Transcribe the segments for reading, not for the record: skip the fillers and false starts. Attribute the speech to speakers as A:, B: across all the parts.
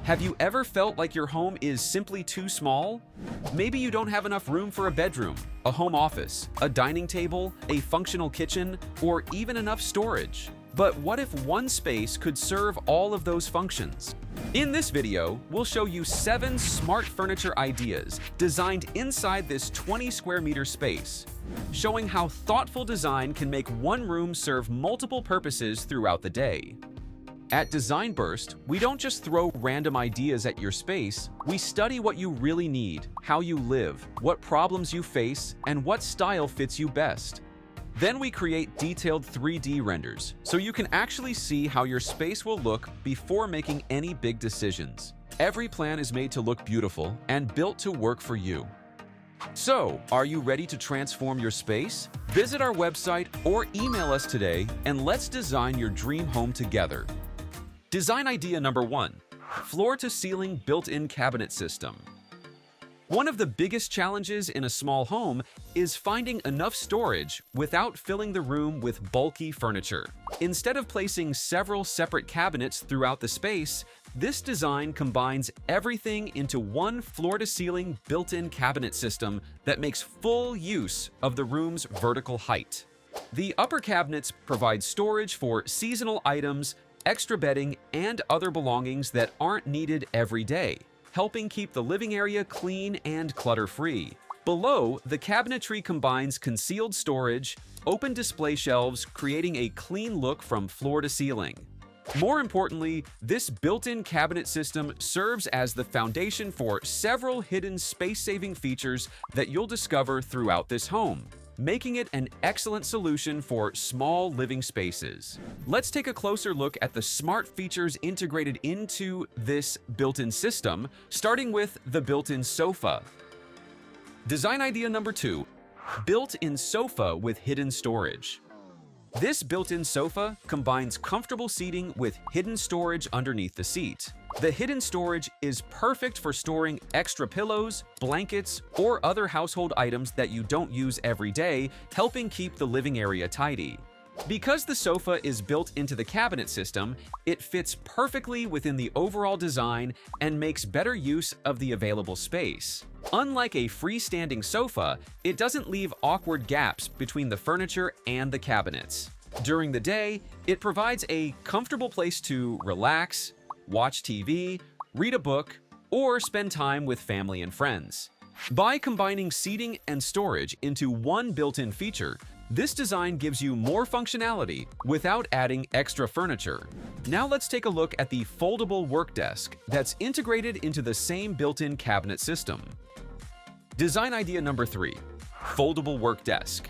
A: Have you ever felt like your home is simply too small? Maybe you don't have enough room for a bedroom, a home office, a dining table, a functional kitchen, or even enough storage. But what if one space could serve all of those functions? In this video, we'll show you 7 smart furniture ideas designed inside this 20 square meter space, showing how thoughtful design can make one room serve multiple purposes throughout the day. At Design Burst, we don't just throw random ideas at your space, we study what you really need, how you live, what problems you face, and what style fits you best. Then we create detailed 3D renders, so you can actually see how your space will look before making any big decisions. Every plan is made to look beautiful and built to work for you. So, are you ready to transform your space? Visit our website or email us today and let's design your dream home together. Design idea number 1, floor-to-ceiling built-in cabinet system. One of the biggest challenges in a small home is finding enough storage without filling the room with bulky furniture. Instead of placing several separate cabinets throughout the space, this design combines everything into one floor-to-ceiling built-in cabinet system that makes full use of the room's vertical height. The upper cabinets provide storage for seasonal items, extra bedding, and other belongings that aren't needed every day, helping keep the living area clean and clutter-free. Below, the cabinetry combines concealed storage, open display shelves, creating a clean look from floor to ceiling. More importantly, this built-in cabinet system serves as the foundation for several hidden space-saving features that you'll discover throughout this home, making it an excellent solution for small living spaces. Let's take a closer look at the smart features integrated into this built-in system, starting with the built-in sofa. Design idea number 2, built-in sofa with hidden storage. This built-in sofa combines comfortable seating with hidden storage underneath the seat. The hidden storage is perfect for storing extra pillows, blankets, or other household items that you don't use every day, helping keep the living area tidy. Because the sofa is built into the cabinet system, it fits perfectly within the overall design and makes better use of the available space. Unlike a freestanding sofa, it doesn't leave awkward gaps between the furniture and the cabinets. During the day, it provides a comfortable place to relax, watch TV, read a book, or spend time with family and friends. By combining seating and storage into one built-in feature, this design gives you more functionality without adding extra furniture. Now let's take a look at the foldable work desk that's integrated into the same built-in cabinet system. Design idea number 3, foldable work desk.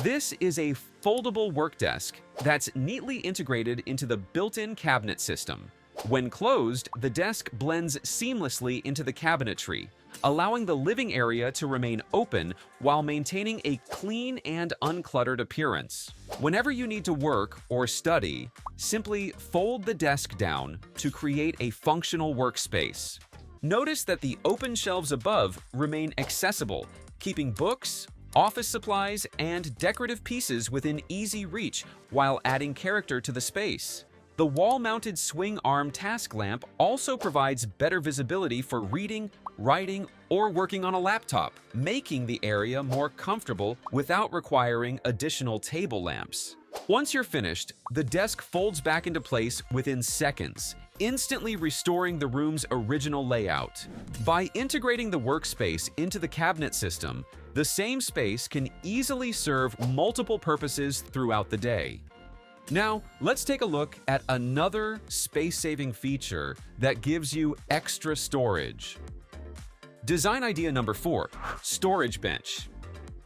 A: This is a foldable work desk that's neatly integrated into the built-in cabinet system. When closed, the desk blends seamlessly into the cabinetry, allowing the living area to remain open while maintaining a clean and uncluttered appearance. Whenever you need to work or study, simply fold the desk down to create a functional workspace. Notice that the open shelves above remain accessible, keeping books, office supplies, and decorative pieces within easy reach while adding character to the space. The wall-mounted swing arm task lamp also provides better visibility for reading, writing, or working on a laptop, making the area more comfortable without requiring additional table lamps. Once you're finished, the desk folds back into place within seconds, instantly restoring the room's original layout. By integrating the workspace into the cabinet system, the same space can easily serve multiple purposes throughout the day. Now, let's take a look at another space-saving feature that gives you extra storage. Design idea number 4, storage bench.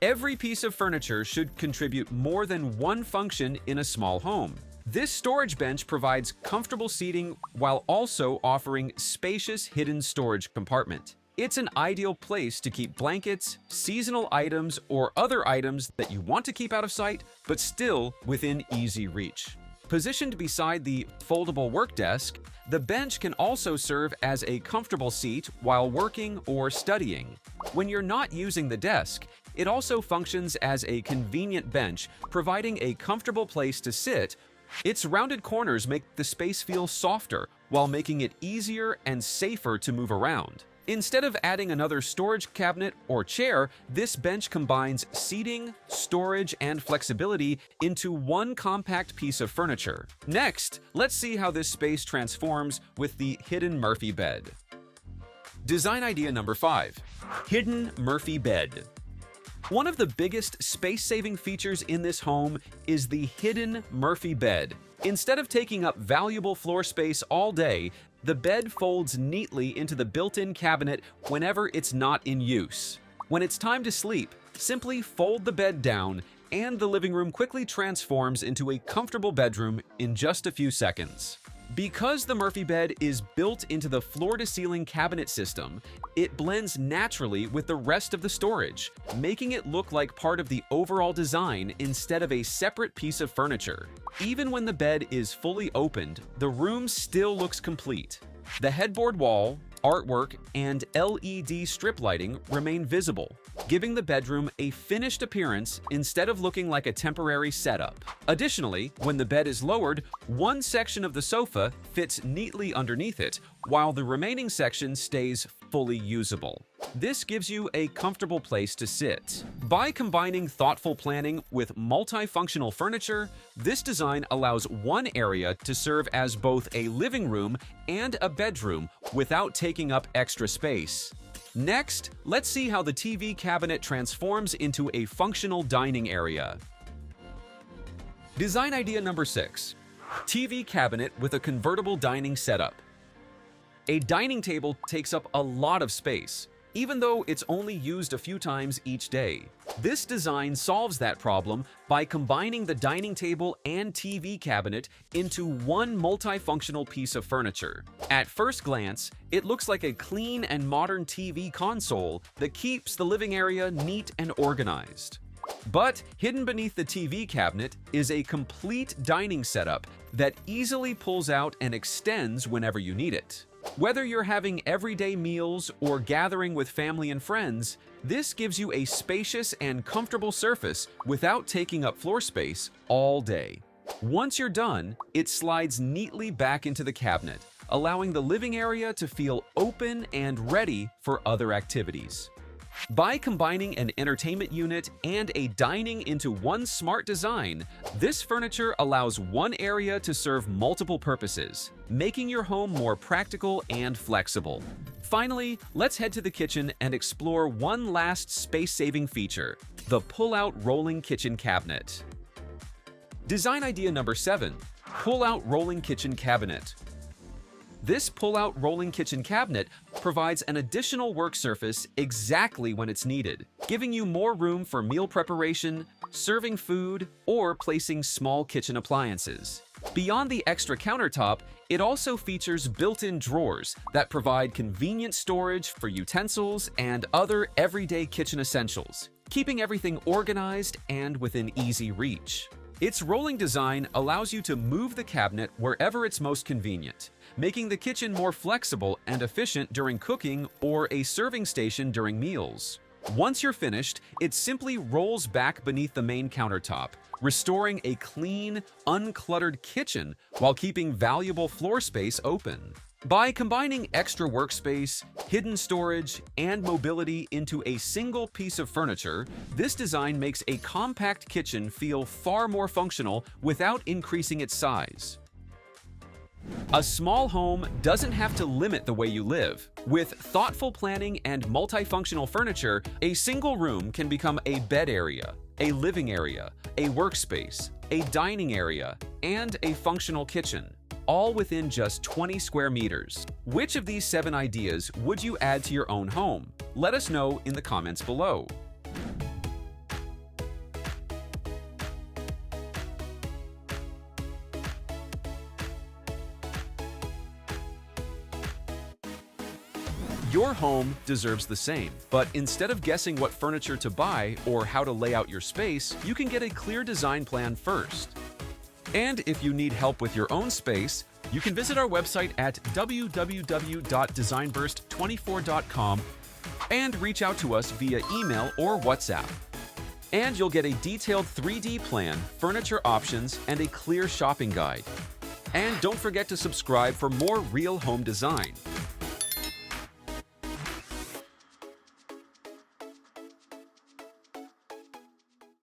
A: Every piece of furniture should contribute more than one function in a small home. This storage bench provides comfortable seating while also offering spacious hidden storage compartment. It's an ideal place to keep blankets, seasonal items, or other items that you want to keep out of sight, but still within easy reach. Positioned beside the foldable work desk, the bench can also serve as a comfortable seat while working or studying. When you're not using the desk, it also functions as a convenient bench, providing a comfortable place to sit. Its rounded corners make the space feel softer, while making it easier and safer to move around. Instead of adding another storage cabinet or chair, this bench combines seating, storage, and flexibility into one compact piece of furniture. Next, let's see how this space transforms with the hidden Murphy bed. Design idea number 5. Hidden Murphy bed. One of the biggest space-saving features in this home is the hidden Murphy bed. Instead of taking up valuable floor space all day, the bed folds neatly into the built-in cabinet whenever it's not in use. When it's time to sleep, simply fold the bed down, and the living room quickly transforms into a comfortable bedroom in just a few seconds. Because the Murphy bed is built into the floor-to-ceiling cabinet system, it blends naturally with the rest of the storage, making it look like part of the overall design instead of a separate piece of furniture. Even when the bed is fully opened, the room still looks complete. The headboard wall, artwork, and LED strip lighting remain visible, giving the bedroom a finished appearance instead of looking like a temporary setup. Additionally, when the bed is lowered, one section of the sofa fits neatly underneath it, while the remaining section stays fully usable. This gives you a comfortable place to sit. By combining thoughtful planning with multifunctional furniture, this design allows one area to serve as both a living room and a bedroom without taking up extra space. Next, let's see how the TV cabinet transforms into a functional dining area. Design idea number 6. TV cabinet with a convertible dining setup. A dining table takes up a lot of space, even though it's only used a few times each day. This design solves that problem by combining the dining table and TV cabinet into one multifunctional piece of furniture. At first glance, it looks like a clean and modern TV console that keeps the living area neat and organized. But hidden beneath the TV cabinet is a complete dining setup that easily pulls out and extends whenever you need it. Whether you're having everyday meals or gathering with family and friends, this gives you a spacious and comfortable surface without taking up floor space all day. Once you're done, it slides neatly back into the cabinet, allowing the living area to feel open and ready for other activities. By combining an entertainment unit and a dining into one smart design, this furniture allows one area to serve multiple purposes, making your home more practical and flexible. Finally, let's head to the kitchen and explore one last space-saving feature, the pull-out rolling kitchen cabinet. Design idea number 7. Pull-out rolling kitchen cabinet. This pull-out rolling kitchen cabinet provides an additional work surface exactly when it's needed, giving you more room for meal preparation, serving food, or placing small kitchen appliances. Beyond the extra countertop, it also features built-in drawers that provide convenient storage for utensils and other everyday kitchen essentials, keeping everything organized and within easy reach. Its rolling design allows you to move the cabinet wherever it's most convenient, making the kitchen more flexible and efficient during cooking or a serving station during meals. Once you're finished, it simply rolls back beneath the main countertop, restoring a clean, uncluttered kitchen while keeping valuable floor space open. By combining extra workspace, hidden storage, and mobility into a single piece of furniture, this design makes a compact kitchen feel far more functional without increasing its size. A small home doesn't have to limit the way you live. With thoughtful planning and multifunctional furniture, a single room can become a bed area, a living area, a workspace, a dining area, and a functional kitchen, all within just 20 square meters. Which of these 7 ideas would you add to your own home? Let us know in the comments below. Your home deserves the same, but instead of guessing what furniture to buy or how to lay out your space, you can get a clear design plan first. And if you need help with your own space, you can visit our website at www.designburst24.com and reach out to us via email or WhatsApp. And you'll get a detailed 3D plan, furniture options, and a clear shopping guide. And don't forget to subscribe for more real home design.